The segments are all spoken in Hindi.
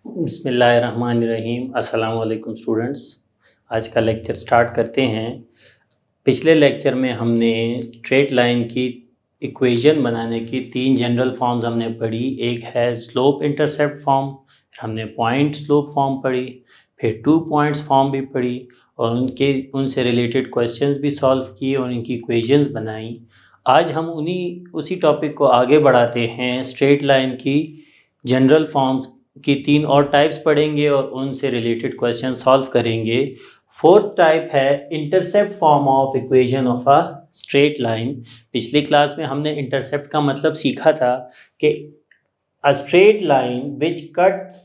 बिस्मिल्लाहिर्रहमानिर्रहीम। अस्सलाम वालेकुम स्टूडेंट्स। आज का लेक्चर स्टार्ट करते हैं। पिछले लेक्चर में हमने स्ट्रेट लाइन की इक्वेशन बनाने की तीन जनरल फॉर्म्स हमने पढ़ी। एक है स्लोप इंटरसेप्ट फॉर्म, फिर हमने पॉइंट स्लोप फॉर्म पढ़ी, फिर 2 पॉइंट्स फॉर्म भी पढ़ी और उनसे रिलेटेड क्वेश्चंस भी सॉल्व किए और इनकी इक्वेशंस बनाई। आज हम उसी टॉपिक को आगे बढ़ाते हैं। स्ट्रेट लाइन की जनरल फॉर्म्स की तीन और टाइप्स पढ़ेंगे और उनसे रिलेटेड क्वेश्चन सॉल्व करेंगे। फोर्थ टाइप है intercept form of equation of a straight line. पिछली क्लास में हमने इंटरसेप्ट का मतलब सीखा था कि a straight line which cuts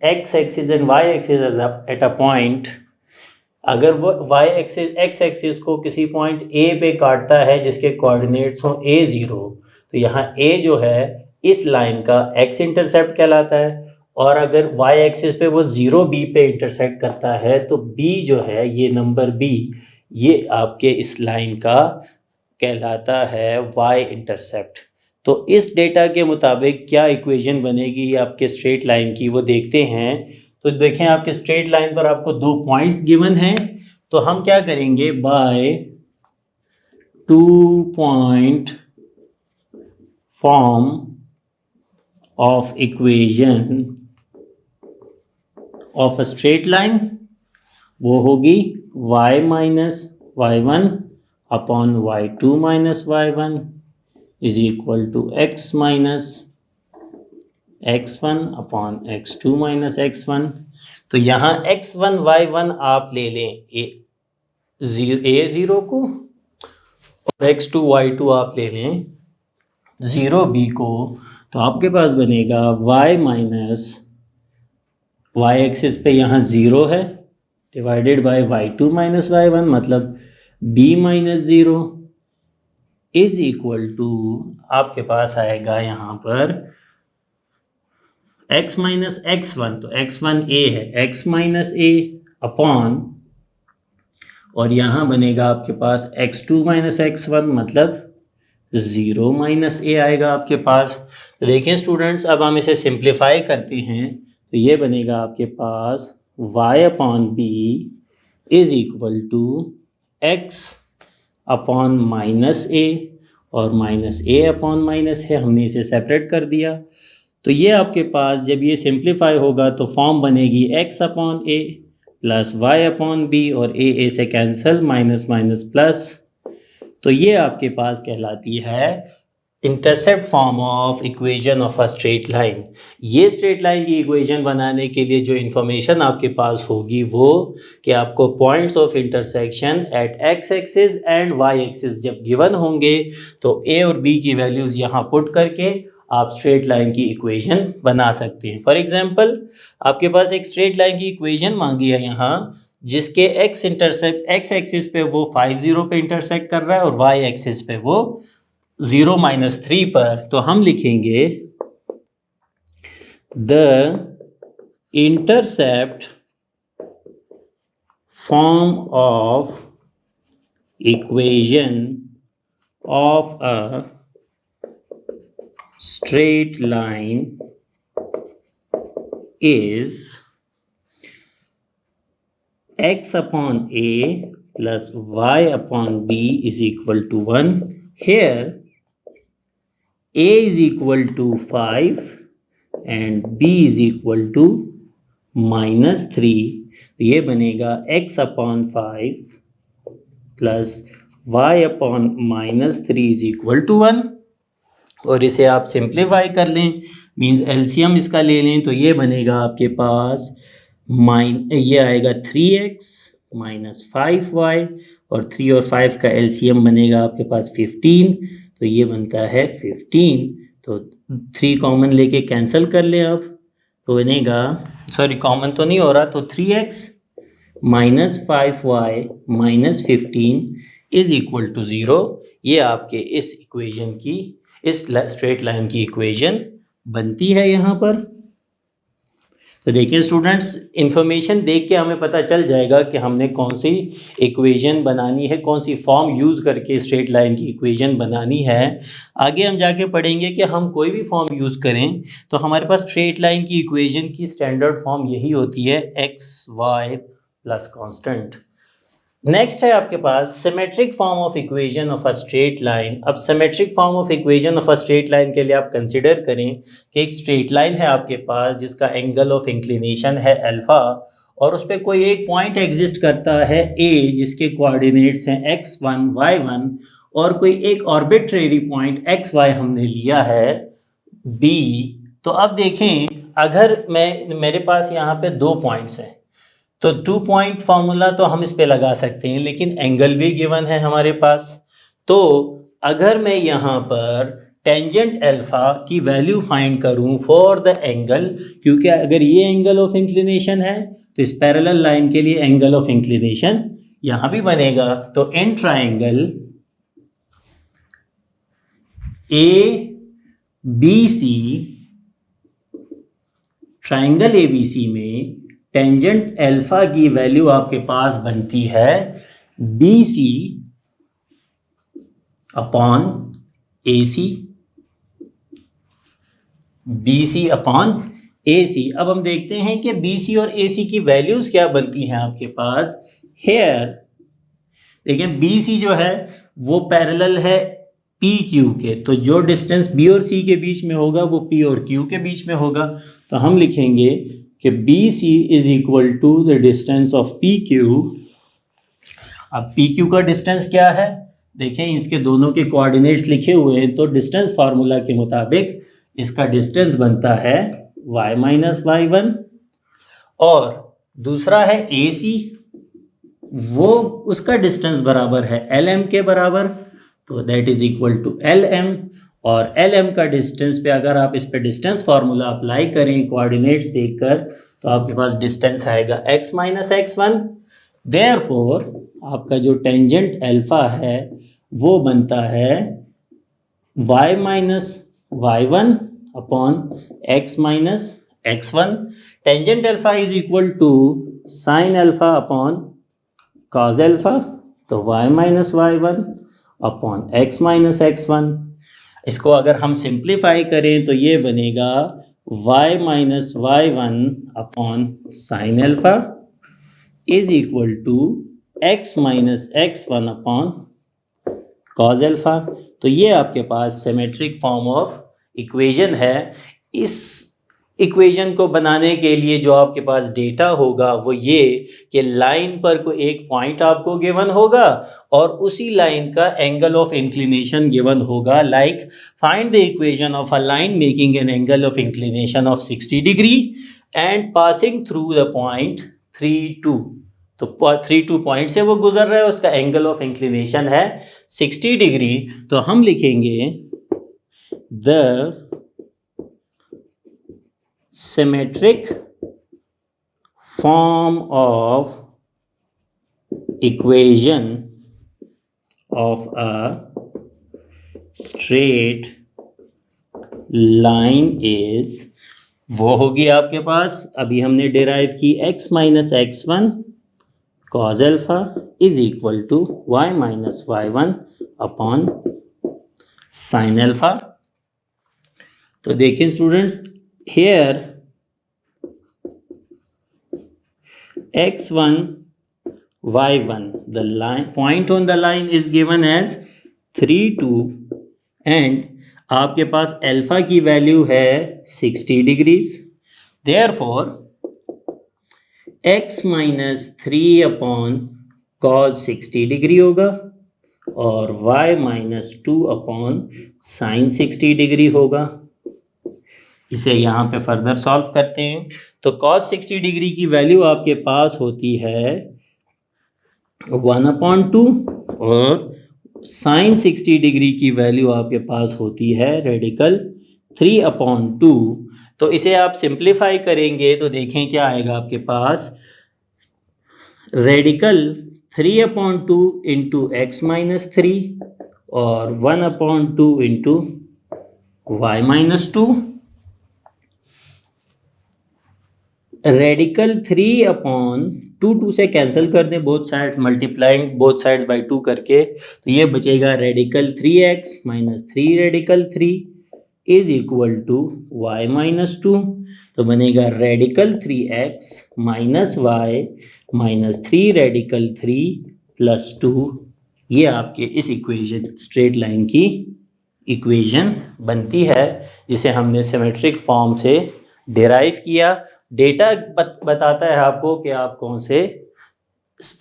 x axis and y axis at a point. अगर वो वाई एक्सिस एक्स एक्सिस को किसी पॉइंट ए पे काटता है जिसके कोऑर्डिनेट्स हो a0, तो यहाँ a जो है इस लाइन का x इंटरसेप्ट कहलाता है। और अगर y एक्सिस पे वो 0b पे इंटरसेक्ट करता है तो b जो है, ये नंबर b, ये आपके इस लाइन का कहलाता है y इंटरसेप्ट। तो इस डेटा के मुताबिक क्या इक्वेशन बनेगी आपके स्ट्रेट लाइन की, वो देखते हैं। तो देखें, आपके स्ट्रेट लाइन पर आपको 2 पॉइंट्स गिवन हैं, तो हम क्या करेंगे, by 2 point form of equation of a straight line, वो होगी y minus y1 upon y2 minus y1 is equal to x minus x1 upon x2 minus x1। तो यहाँ x1 y1 आप ले लें a0 को और x2 y2 आप ले लें 0b को, तो आपके पास बनेगा y माइनस y एक्सिस पे यहाँ 0 है divided by y2 minus y1, मतलब b minus 0 is equal to आपके पास आएगा यहाँ पर x माइनस x1, तो x1 a है, x माइनस a अपॉन, और यहाँ बनेगा आपके पास x2 माइनस x1, मतलब 0 माइनस a आएगा आपके पास। तो देखिए स्टूडेंट्स, अब हम इसे सिंप्लीफाई करते हैं तो ये बनेगा आपके पास y upon b is equal to x upon minus a, और माइनस a अपॉन माइनस है, हमने इसे सेपरेट कर दिया। तो ये आपके पास जब ये सिंप्लीफाई होगा तो फॉर्म बनेगी x upon a plus y upon b, और a से कैंसिल, माइनस माइनस प्लस। तो ये आपके पास कहलाती है intercept form of equation of a straight line. ये स्ट्रेट लाइन की इक्वेशन बनाने के लिए जो इन्फॉर्मेशन आपके पास होगी वो कि आपको points of intersection at x axis and y axis जब गिवन होंगे तो ए और बी की वैल्यूज़ यहाँ पुट करके आप स्ट्रेट लाइन की इक्वेशन बना सकते हैं। फॉर एग्जांपल, आपके पास एक स्ट्रेट लाइन की इक्वेशन मांगी है यहाँ, जिसके एक्स एक्सिस पे वो 5 पे इंटरसेक्ट कर रहा है और वाई एक्सिस पे वो 0 माइनस 3 पर। तो हम लिखेंगे the intercept form of equation of a straight line is x upon a plus y upon b is equal to 1. Here a is equal to 5 and b is equal to minus 3. तो ये बनेगा x upon 5 plus y upon minus 3 is equal to 1। और इसे आप सिंप्लीफाई कर लें, मींस एलसीएम इसका ले लें, तो ये बनेगा आपके पास ये आएगा 3x माइनस 5y, और 3 और 5 का एलसीएम बनेगा आपके पास 15, तो ये बनता है 15। तो 3 कॉमन लेके कैंसिल कर लें आप, तो बनेगा, सॉरी कॉमन तो नहीं हो रहा, तो 3x minus 5y minus 15 is equal to 0। ये आपके इस इक्वेशन की, इस स्ट्रेट लाइन की इक्वेशन बनती है यहाँ पर। तो देखिए स्टूडेंट्स, इंफॉर्मेशन देख के हमें पता चल जाएगा कि हमने कौन सी इक्वेशन बनानी है, कौन सी फॉर्म यूज़ करके स्ट्रेट लाइन की इक्वेशन बनानी है। आगे हम जाके पढ़ेंगे कि हम कोई भी फॉर्म यूज़ करें तो हमारे पास स्ट्रेट लाइन की इक्वेशन की स्टैंडर्ड फॉर्म यही होती है, X Y plus constant. Next है आपके पास symmetric form of equation of a straight line. अब symmetric form of equation of a straight line के लिए आप कंसिडर करें कि एक स्ट्रेट लाइन है आपके पास जिसका एंगल ऑफ इंक्लिनेशन है अल्फा, और उस पर कोई एक पॉइंट एग्जिस्ट करता है ए जिसके कोऑर्डिनेट्स हैं x1 y1, और कोई एक आर्बिट्रेरी पॉइंट एक्स वाई हमने लिया है b। तो अब देखें, अगर मेरे पास यहाँ पे दो पॉइंट्स हैं तो 2 पॉइंट फार्मूला तो हम इस पे लगा सकते हैं, लेकिन एंगल भी गिवन है हमारे पास। तो अगर मैं यहाँ पर टेंजेंट अल्फा की वैल्यू फाइंड करूँ फॉर द एंगल, क्योंकि अगर ये एंगल ऑफ इंक्लिनेशन है तो इस पैरेलल लाइन के लिए एंगल ऑफ इंक्लिनेशन यहाँ भी बनेगा। तो in triangle A B C, triangle A B C में टेंजेंट अल्फा की वैल्यू आपके पास बनती है B C upon A C, B C upon A C. अब हम देखते हैं कि बी सी और ए सी की वैल्यूज क्या बनती हैं आपके पास। हेयर देखिए, बी सी जो है वो पैरेलल है पी क्यू के, तो जो डिस्टेंस बी और सी के बीच में होगा वो पी और क्यू के बीच में होगा। तो हम लिखेंगे कि B C is equal to the distance of P Q. अब पी क्यू का डिस्टेंस क्या है, देखें इसके दोनों के कोऑर्डिनेट्स लिखे हुए हैं, तो डिस्टेंस फार्मूला के मुताबिक इसका डिस्टेंस बनता है y माइनस वाई वन। और दूसरा है ए सी, वो उसका डिस्टेंस बराबर है एल एम के बराबर, तो that is equal to L M. और एल एम का डिस्टेंस पे अगर आप इस पे डिस्टेंस फार्मूला अप्लाई करें कोऑर्डिनेट्स देखकर, तो आपके पास डिस्टेंस आएगा x minus x one. Therefore आपका जो टेंजेंट अल्फा है वो बनता है y minus y one upon x minus x one. Tangent alpha is equal to sine alpha upon cos alpha, तो y minus y one upon x minus x one. इसको अगर हम सिंप्लीफाई करें तो ये बनेगा y minus y one upon sine alpha is equal to x minus x one upon cos alpha. तो ये आपके पास सिमेट्रिक फॉर्म ऑफ इक्वेशन है। इस इक्वेशन को बनाने के लिए जो आपके पास डेटा होगा वो ये कि लाइन पर कोई एक पॉइंट आपको गिवन होगा और उसी लाइन का एंगल ऑफ इंक्लिनेशन गिवन होगा। Like find the equation of a line making an angle of inclination of 60 degree and passing through the point 3 2। तो 3 2 पॉइंट से वो गुजर रहा है, उसका एंगल ऑफ इंक्लिनेशन है 60 डिग्री। तो हम लिखेंगे the symmetric form of equation of a straight line is, वो होगी आपके पास अभी हमने डिराइव की x minus x one cos alpha is equal to y minus y one upon sine alpha. तो देखिए students, here x1 y1, the line point on the line is given as 3 2 and आपके पास अल्फा की वैल्यू है 60 degrees. Therefore x minus 3 upon cos 60 degree होगा और y minus 2 upon sine 60 degree होगा। इसे यहाँ पे फर्दर सॉल्व करते हैं तो cos 60 डिग्री की वैल्यू आपके पास होती है 1/2 और sin 60 डिग्री की वैल्यू आपके पास होती है रेडिकल 3/2। तो इसे आप सिंप्लीफाई करेंगे तो देखें क्या आएगा आपके पास, रेडिकल 3/2 इंटू एक्स माइनस 3 और 1/2 इंटू वाई माइनस 2। रेडिकल 3/2 से कैंसिल कर दें both side, multiplying both sides by 2 करके, तो ये बचेगा radical 3x minus 3 radical 3 is equal to y minus 2। तो बनेगा radical 3x minus y minus 3 radical 3 plus 2। ये आपके इस इक्वेशन स्ट्रेट लाइन की इक्वेशन बनती है, जिसे हमने सिमेट्रिक फॉर्म से डिराइव किया। डेटा बताता है आपको कि आप कौन से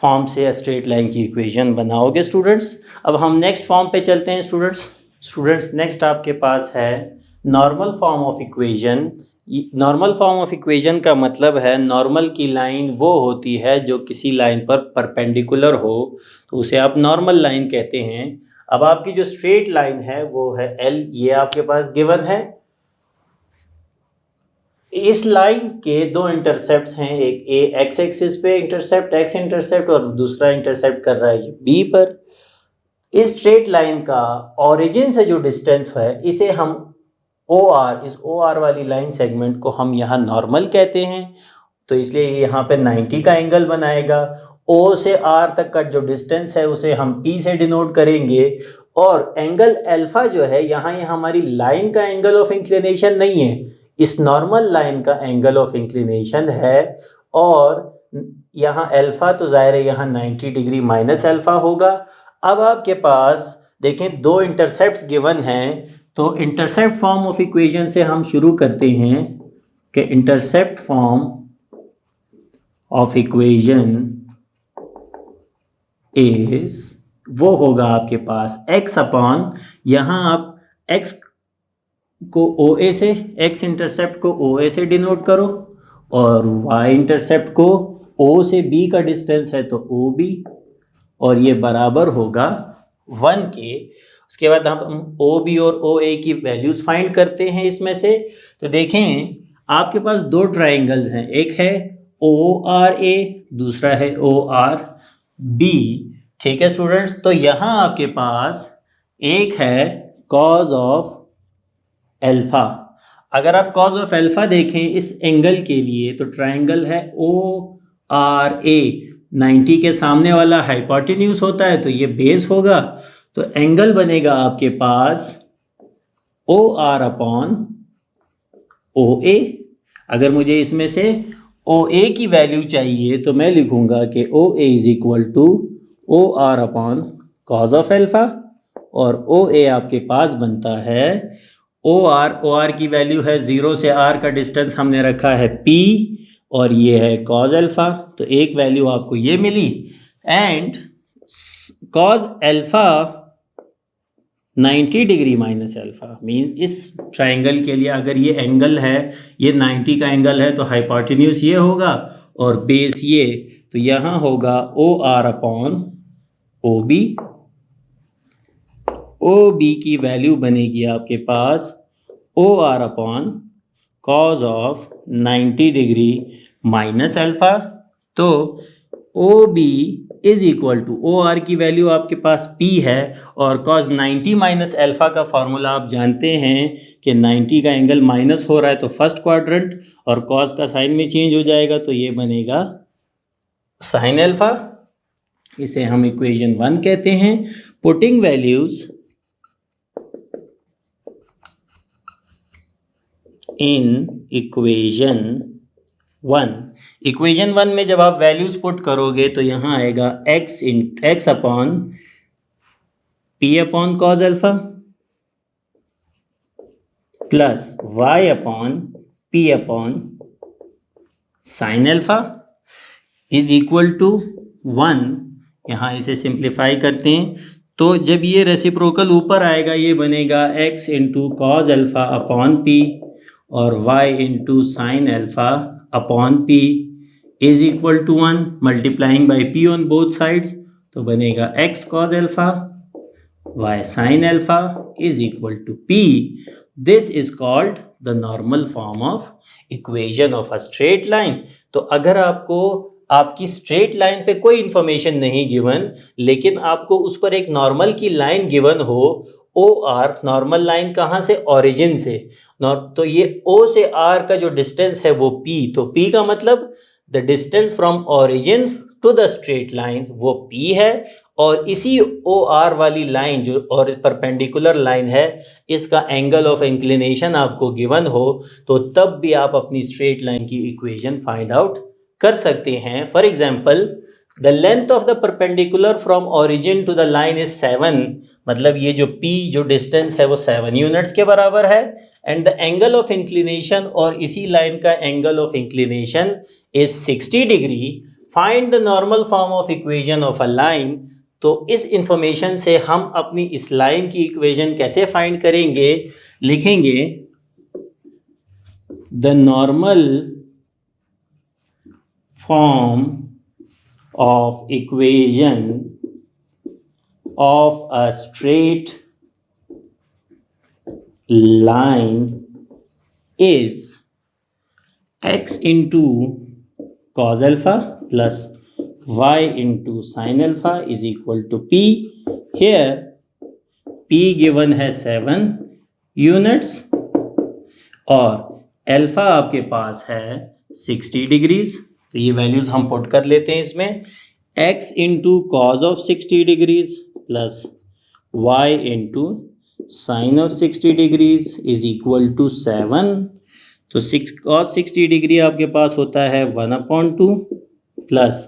फॉर्म से स्ट्रेट लाइन की इक्वेशन बनाओगे स्टूडेंट्स। अब हम नेक्स्ट फॉर्म पे चलते हैं स्टूडेंट्स नेक्स्ट आपके पास है normal form of equation. Normal form of equation का मतलब है नॉर्मल की लाइन वो होती है जो किसी लाइन पर परपेंडिकुलर हो, तो उसे आप नॉर्मल लाइन कहते हैं। अब आपकी जो स्ट्रेट लाइन है वो है एल, ये आपके पास गिवन है। इस लाइन के दो इंटरसेप्ट्स हैं, एक ए एक्स एक्सिस पे इंटरसेप्ट एक्स इंटरसेप्ट और दूसरा इंटरसेप्ट कर रहा है बी पर। इस स्ट्रेट लाइन का ओरिजिन से जो डिस्टेंस है इसे हम ओ आर, इस ओ आर वाली लाइन सेगमेंट को हम यहाँ नॉर्मल कहते हैं, तो इसलिए यहाँ पे 90 का एंगल बनाएगा। ओ से आर तक का जो डिस्टेंस है उसे हम पी से डिनोट करेंगे, और एंगल अल्फा जो है यहाँ ये हमारी लाइन का एंगल ऑफ इंक्लिनेशन नहीं है, इस नॉर्मल लाइन का एंगल ऑफ इंक्लिनेशन है। और यहाँ अल्फा तो जाहिर है यहाँ 90 डिग्री माइनस अल्फा होगा। अब आपके पास देखें दो इंटरसेप्ट्स गिवन हैं, तो इंटरसेप्ट फॉर्म ऑफ इक्वेशन से हम शुरू करते हैं कि intercept form of equation is वो होगा आपके पास x अपॉन, यहाँ आप x को OA से, x इंटरसेप्ट को OA से डिनोट करो, और y इंटरसेप्ट को O से B का डिस्टेंस है तो OB, और ये बराबर होगा 1 के। उसके बाद हम OB और OA की वैल्यूज फाइंड करते हैं इसमें से। तो देखें आपके पास दो ट्राइंगल्स हैं, एक है ORA, दूसरा है ORB। ठीक है स्टूडेंट्स, तो यहाँ आपके पास एक है कॉज ऑफ अल्फा। अगर आप कॉज ऑफ अल्फा देखें इस एंगल के लिए, तो ट्राइंगल है ORA, 90 के सामने वाला हाइपोटेन्यूज होता है तो ये बेस होगा, तो एंगल बनेगा आपके पास OR अपॉन OA। अगर मुझे इसमें से OA की वैल्यू चाहिए तो मैं लिखूंगा कि OA is equal to OR upon cos of alpha, और OA आपके पास बनता है OR की वैल्यू है 0 से R का डिस्टेंस हमने रखा है P, और ये है कॉज अल्फा, तो एक वैल्यू आपको ये मिली। And cos alpha 90 degree minus alpha means इस ट्राइंगल के लिए अगर ये एंगल है, ये 90 का एंगल है, तो हाइपोटेन्यूज ये होगा और बेस ये, तो यहाँ होगा OR अपॉन OB। OB की वैल्यू बनेगी आपके पास OR upon cos of 90 degree minus alpha. तो OB is equal to, OR की वैल्यू आपके पास P है, और कॉज 90 माइनस अल्फा का फॉर्मूला आप जानते हैं कि 90 का एंगल माइनस हो रहा है तो फर्स्ट क्वाड्रेंट, और कॉज का साइन में चेंज हो जाएगा तो ये बनेगा साइन अल्फा। इसे हम इक्वेशन 1 कहते हैं। Putting values in equation 1, equation 1 में जब आप वैल्यूज पुट करोगे तो यहाँ आएगा x upon P upon cos alpha plus y upon P upon sine alpha is equal to 1। यहाँ इसे सिंप्लीफाई करते हैं, तो जब ये रेसिप्रोकल ऊपर आएगा ये बनेगा x into cos alpha upon P और y into sine alpha upon P is equal to 1, multiplying by P on both sides, तो बनेगा x cos alpha y sine alpha is equal to P। This is called the normal form of equation of a straight line. तो अगर आपको आपकी स्ट्रेट लाइन पे कोई इंफॉर्मेशन नहीं गिवन, लेकिन आपको उस पर एक नॉर्मल की लाइन गिवन हो ओ आर, नॉर्मल लाइन कहाँ से, ओरिजिन से, तो ये ओ से आर का जो डिस्टेंस है वो पी, तो पी का मतलब the distance from origin to the straight line वो पी है, और इसी ओ आर वाली लाइन जो और परपेंडिकुलर लाइन है, इसका एंगल ऑफ इंक्लिनेशन आपको गिवन हो तो तब भी आप अपनी स्ट्रेट लाइन की इक्वेशन फाइंड आउट कर सकते हैं। For example, the length of the perpendicular from origin to the line is 7, मतलब ये जो p जो डिस्टेंस है वो 7 यूनिट्स के बराबर है, and the angle of inclination और इसी लाइन का angle of inclination is 60 degree. Find the normal form of equation of a line. तो इस इंफॉर्मेशन से हम अपनी इस लाइन की इक्वेशन कैसे फाइंड करेंगे, लिखेंगे the normal form of equation of a straight line is x into cos alpha plus y into sin alpha is equal to p. Here p given है 7 units और अल्फा आपके पास है 60 डिग्रीज, तो ये वैल्यूज हम पुट कर लेते हैं इसमें, x into cos of 60 degrees plus y into sine of 60 degrees is equal to 7। तो cos 60 डिग्री आपके पास होता है 1/2 प्लस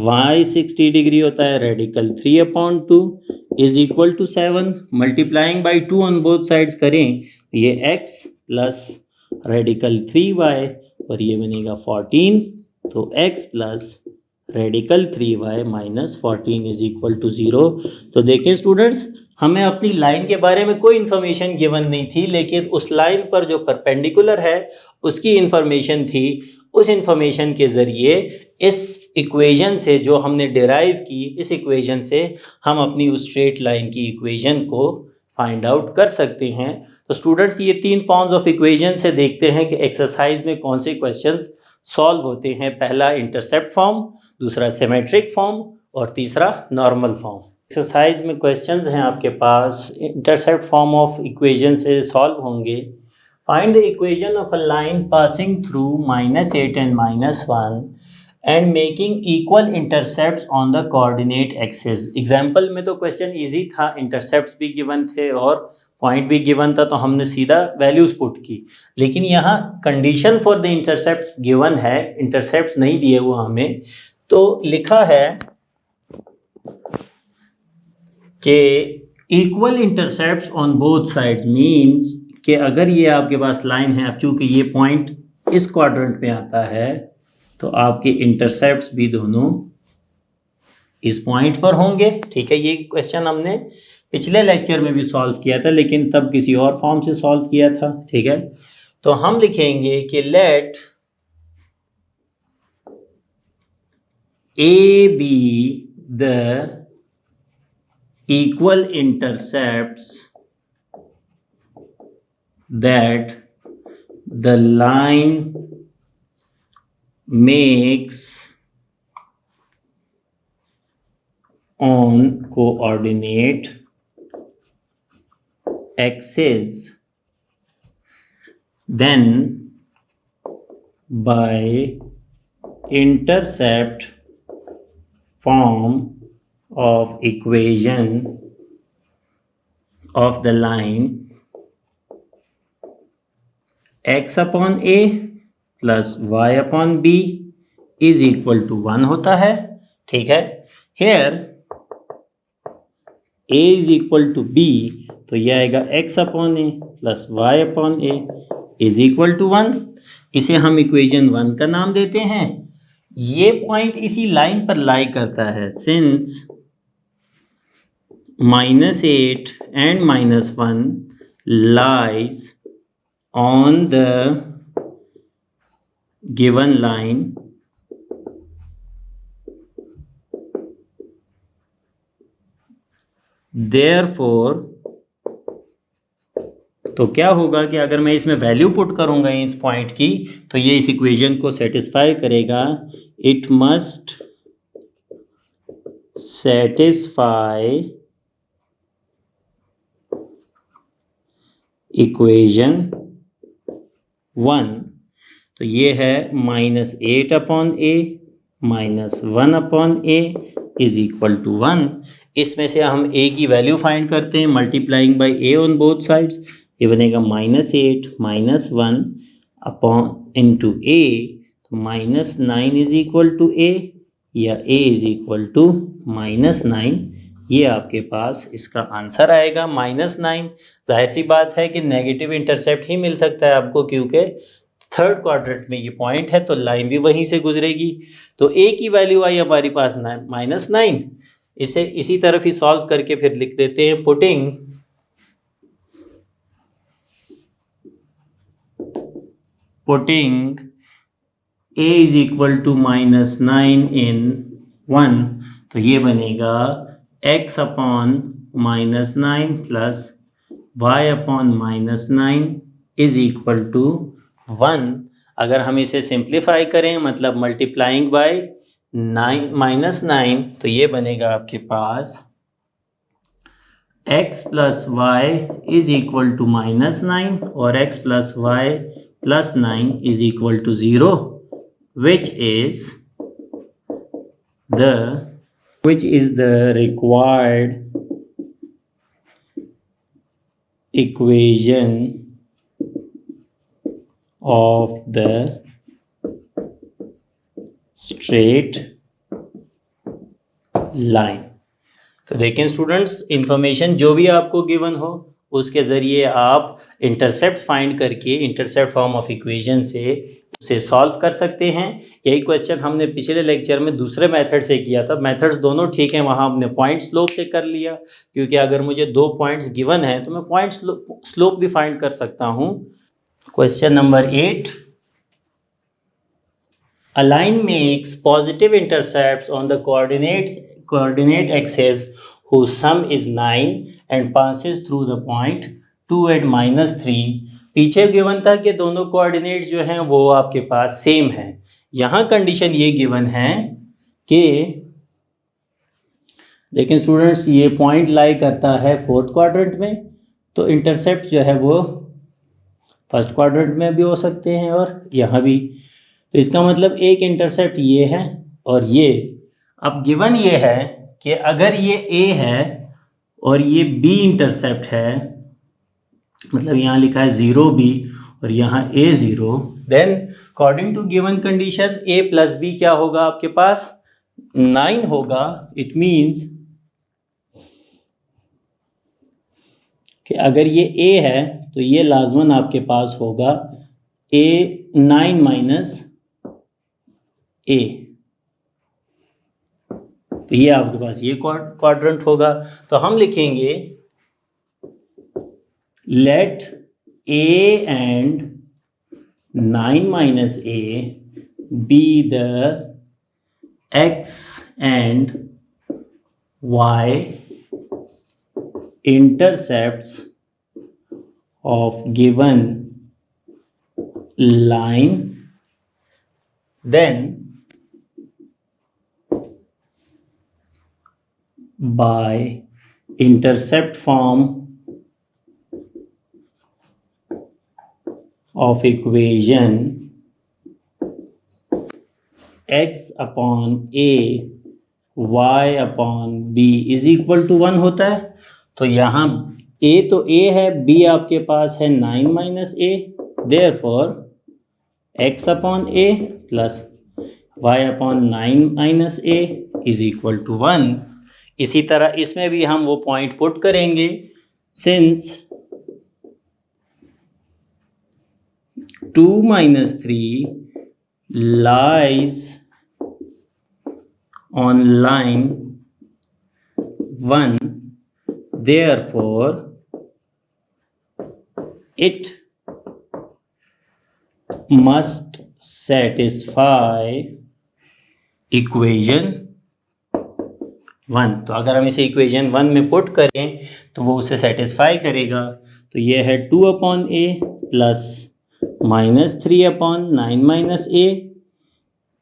y 60 डिग्री होता है radical 3/2 is equal to 7। Multiplying by 2 on both sides करें, ये x प्लस रेडिकल 3y और ये बनेगा 14, तो x plus radical 3y minus 14 is equal to 0। तो देखिए स्टूडेंट्स, हमें अपनी लाइन के बारे में कोई इन्फॉर्मेशन गिवन नहीं थी, लेकिन उस लाइन पर जो परपेंडिकुलर है उसकी इन्फॉर्मेशन थी। उस इन्फॉर्मेशन के ज़रिए इस इक्वेशन से जो हमने डिराइव की, इस इक्वेशन से हम अपनी उस स्ट्रेट लाइन की इक्वेशन को फाइंड आउट कर सकते हैं। तो स्टूडेंट्स, ये 3 फॉर्म्स ऑफ इक्वेशन से देखते हैं कि एक्सरसाइज में कौन से क्वेश्चंस सॉल्व होते हैं। पहला इंटरसेप्ट फॉर्म, दूसरा सिमेट्रिक फॉर्म और तीसरा नॉर्मल फॉर्म। एक्सरसाइज में क्वेश्चंस हैं आपके पास, इंटरसेप्ट फॉर्म ऑफ इक्वेशन से सॉल्व होंगे। Find the equation of a line passing through -8 and -1 and making equal intercepts on the coordinate axis. Example में तो क्वेश्चन इजी था, इंटरसेप्ट्स भी गिवन थे और पॉइंट भी गिवन था, तो हमने सीधा वैल्यूज पुट की। लेकिन यहाँ condition for the intercepts given है, इंटरसेप्ट्स नहीं दिए वो हमें, तो लिखा है कि equal intercepts on both side, means कि अगर ये आपके पास लाइन है, अब चूंकि ये पॉइंट इस क्वाड्रेंट में आता है तो आपके इंटरसेप्ट्स भी दोनों इस पॉइंट पर होंगे। ठीक है, ये क्वेश्चन हमने पिछले लेक्चर में भी सॉल्व किया था, लेकिन तब किसी और फॉर्म से सॉल्व किया था। ठीक है, तो हम लिखेंगे कि let a be the equal intercepts that the line makes on coordinate axis, then by intercept form of equation of the line x upon a plus y upon b is equal to 1 होता है। ठीक है, here a is equal to b, तो यह आएगा x upon a plus y upon a is equal to 1। इसे हम इक्वेशन 1 का नाम देते हैं। ये पॉइंट इसी लाइन पर लाई करता है, since -8 and -1 lies on the given line, therefore तो क्या होगा कि अगर मैं इसमें वैल्यू पुट करूंगा इस पॉइंट की, तो ये इस इक्वेशन को सेटिस्फाई करेगा। इट मस्ट सेटिस्फाई इक्वेशन 1, तो ये है -8/a -1/a is equal to 1। इसमें से हम a की वैल्यू फाइंड करते हैं multiplying by a on both sides. ये बनेगा -8 -1 अपॉन इंटू a, तो -9 इज इक्वल टू a, या a इज इक्वल टू -9। ये आपके पास इसका आंसर आएगा -9। जाहिर सी बात है कि नेगेटिव इंटरसेप्ट ही मिल सकता है आपको, क्योंकि थर्ड क्वाड्रेंट में ये पॉइंट है तो लाइन भी वहीं से गुजरेगी। तो a की वैल्यू आई हमारे पास -9। इसे इसी तरफ ही सॉल्व करके फिर लिख देते हैं, putting a is equal to -9 in 1, तो ये बनेगा x upon -9 plus y upon -9 is equal to 1। अगर हम इसे सिंप्लीफाई करें, मतलब मल्टीप्लाइंग बाय -9, तो ये बनेगा आपके पास x plus y is equal to -9 और x plus y plus 9 is equal to 0, which is the required equation of the straight line। तो देखें स्टूडेंट्स, इंफॉर्मेशन जो भी आपको गिवन हो उसके ज़रिए आप इंटरसेप्ट फाइंड करके इंटरसेप्ट फॉर्म ऑफ इक्वेशन से उसे सॉल्व कर सकते हैं। यही क्वेश्चन हमने पिछले लेक्चर में दूसरे मेथड से किया था। मेथड्स दोनों ठीक हैं, वहाँ हमने पॉइंट स्लोप से कर लिया, क्योंकि अगर मुझे 2 पॉइंट्स गिवन हैं तो मैं पॉइंट स्लोप भी फाइंड कर सकता हूँ। Question number 8, a line makes positive intercepts on the coordinate axis whose sum is 9 and passes through the point 2 at -3। पीछे गिवन था कि दोनों कोऑर्डिनेट्स जो हैं वो आपके पास सेम हैं। यहाँ कंडीशन ये गिवन है कि लेकिन स्टूडेंट्स ये पॉइंट लाई करता है 4th क्वाड्रेंट में, तो इंटरसेप्ट जो है वो 1st क्वाड्रेंट में भी हो सकते हैं और यहाँ भी। तो इसका मतलब एक इंटरसेप्ट ये है और ये। अब गिवन ये है कि अगर ये A है और ये B इंटरसेप्ट है, मतलब यहाँ लिखा है 0B और यहाँ A0, then according to given condition A plus B क्या होगा आपके पास? 9 होगा। इट मीन्स कि अगर ये A है तो ये लाजमन आपके पास होगा A9 माइनस A, तो ये आपके पास ये क्वाड्रेंट होगा। तो हम लिखेंगे let A and 9 minus A be the X and Y intercepts of given line, then by intercept form of equation x upon a y upon b is equal to 1 होता है। तो यहाँ a तो a है, b आपके पास है 9 minus a, therefore x upon a plus y upon 9 minus a is equal to 1। इसी तरह इसमें भी हम वो पॉइंट पुट करेंगे, since 2 minus 3 lies on line 1, therefore it must satisfy equation 1। तो अगर हम इसे इक्वेशन 1 में पुट करें तो वो उसे सेटिस्फाई करेगा। तो ये है 2 अपॉन ए प्लस -3 अपॉन 9 माइनस ए।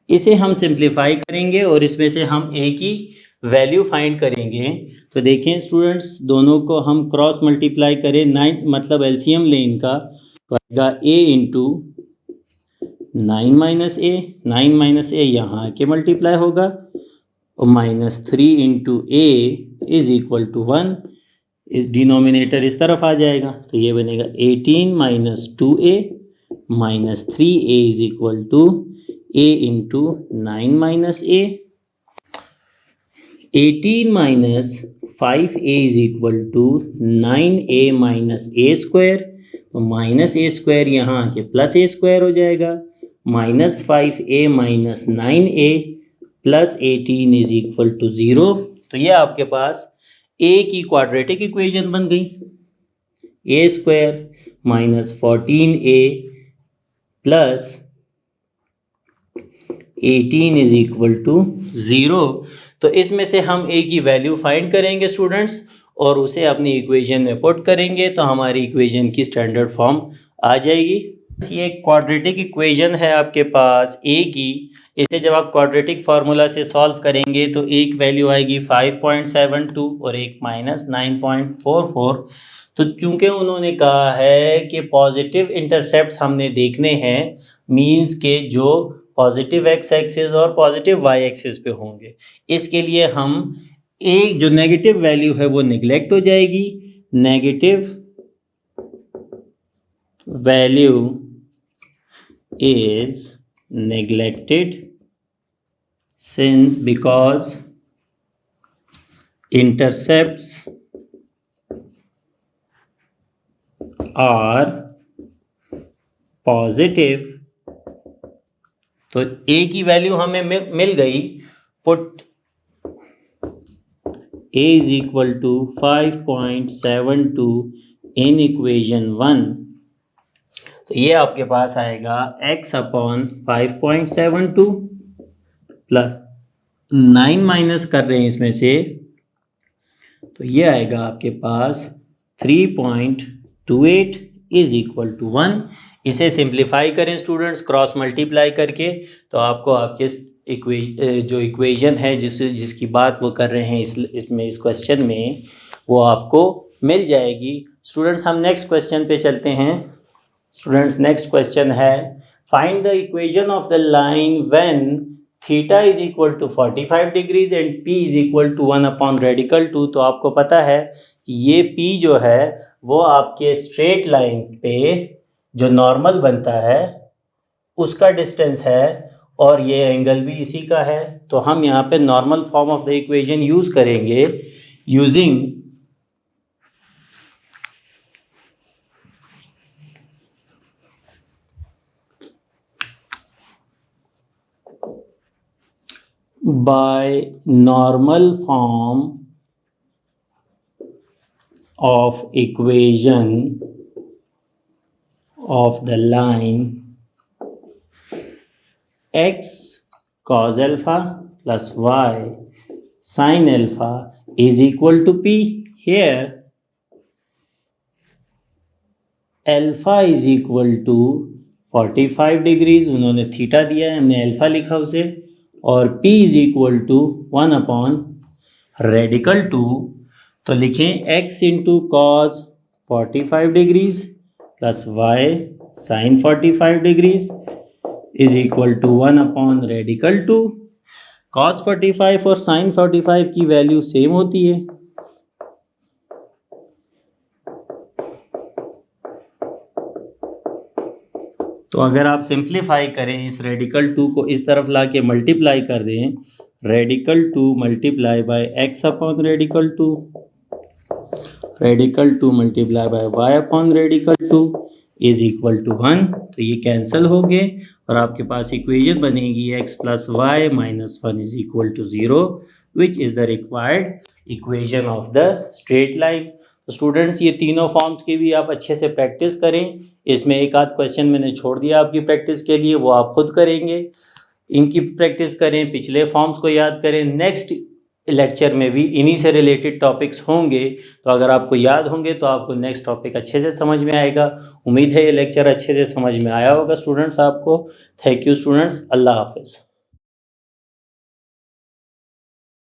इसे हम सिंप्लीफाई करेंगे और इसमें से हम ए की वैल्यू फाइंड करेंगे। तो तो देखें स्टूडेंट्स, दोनों को हम क्रॉस मल्टीप्लाई करें, 9 मतलब एलसीएम लें इनका, तो आएगा a into 9 minus a, 9 minus a यहाँ आके मल्टीप्लाई होगा, और -3 into a is equal to 1, इस डिनोमिनेटर इस तरफ आ जाएगा, तो ये बनेगा 18 minus 2a minus 3a is equal to a into 9 minus a. 18 minus 5a is equal to 9a minus a square, तो माइनस ए स्क्वायर यहाँ आके प्लस ए स्क्वायर हो जाएगा, minus 5a minus 9a plus 18 is equal to 0। तो ये आपके पास a की क्वाड्रेटिक इक्वेशन बन गई, a square minus 14a plus 18 is equal to 0। तो इसमें से हम a की वैल्यू फाइंड करेंगे स्टूडेंट्स, और उसे अपनी इक्वेशन में पुट करेंगे, तो हमारी इक्वेशन की स्टैंडर्ड फॉर्म आ जाएगी। ये क्वाड्रेटिक इक्वेशन है आपके पास a की, इसे जब आप क्वाड्रेटिक फार्मूला से सॉल्व करेंगे तो एक वैल्यू आएगी 5.72 और एक -9.44। तो चूंकि उन्होंने कहा है कि पॉजिटिव इंटरसेप्ट्स हमने देखने हैं, मींस के जो पॉजिटिव एक्स एक्सिस और पॉजिटिव वाई एक्सिस पे होंगे, इसके लिए हम एक जो नेगेटिव वैल्यू है वो निगलेक्ट हो जाएगी, negative value is neglected since because intercepts are positive। तो a की वैल्यू हमें मिल गई, put a is equal to 5.72 in equation 1, तो ये आपके पास आएगा x अपॉन 5.72 प्लस 9 माइनस कर रहे हैं इसमें से, तो ये आएगा आपके पास 3.28 इज इक्वल टू 1। इसे सिंप्लीफाई करें स्टूडेंट्स क्रॉस मल्टीप्लाई करके, तो आपको आपके जो इक्वेशन है जिसकी बात वो कर रहे हैं इसमें इस क्वेश्चन में, वो आपको मिल जाएगी। स्टूडेंट्स हम नेक्स्ट क्वेश्चन पे चलते हैं। स्टूडेंट्स नेक्स्ट क्वेश्चन है, find the equation of the line when theta is equal to 45 degrees and p is equal to 1 upon radical 2। तो आपको पता है कि ये p जो है वो आपके स्ट्रेट लाइन पे जो नॉर्मल बनता है उसका डिस्टेंस है, और ये एंगल भी इसी का है। तो हम यहाँ पे normal form of the equation use करेंगे using by normal form of equation of the line x cos alpha plus y sin alpha is equal to p। Here alpha is equal to 45 degrees, उन्होंने थीटा दिया है, हमने अल्फा लिखा उसे, और p is equal to 1 upon radical 2। तो लिखें x into cos 45 degrees plus y sine 45 degrees is equal to 1 upon radical 2। Cos 45 और साइन 45 की वैल्यू सेम होती है, तो अगर आप सिंप्लीफाई करें इस रेडिकल 2 को इस तरफ ला के मल्टीप्लाई कर दें, radical 2 multiply by x upon radical 2, radical 2 multiply by y upon radical 2 is equal to 1। तो ये कैंसिल हो गए और आपके पास इक्वेशन बनेगी x plus y minus 1 is equal to 0, which is the required equation of the straight line. तो स्टूडेंट्स ये तीनों फॉर्म्स की भी आप अच्छे से प्रैक्टिस करें। इसमें एक आध क्वेश्चन मैंने छोड़ दिया आपकी प्रैक्टिस के लिए, वो आप खुद करेंगे। इनकी प्रैक्टिस करें, पिछले फॉर्म्स को याद करें। नेक्स्ट लेक्चर में भी इन्हीं से रिलेटेड टॉपिक्स होंगे, तो अगर आपको याद होंगे तो आपको नेक्स्ट टॉपिक अच्छे से समझ में आएगा। उम्मीद है ये लेक्चर अच्छे से समझ में आया होगा स्टूडेंट्स आपको। थैंक यू स्टूडेंट्स, अल्लाह हाफिज़।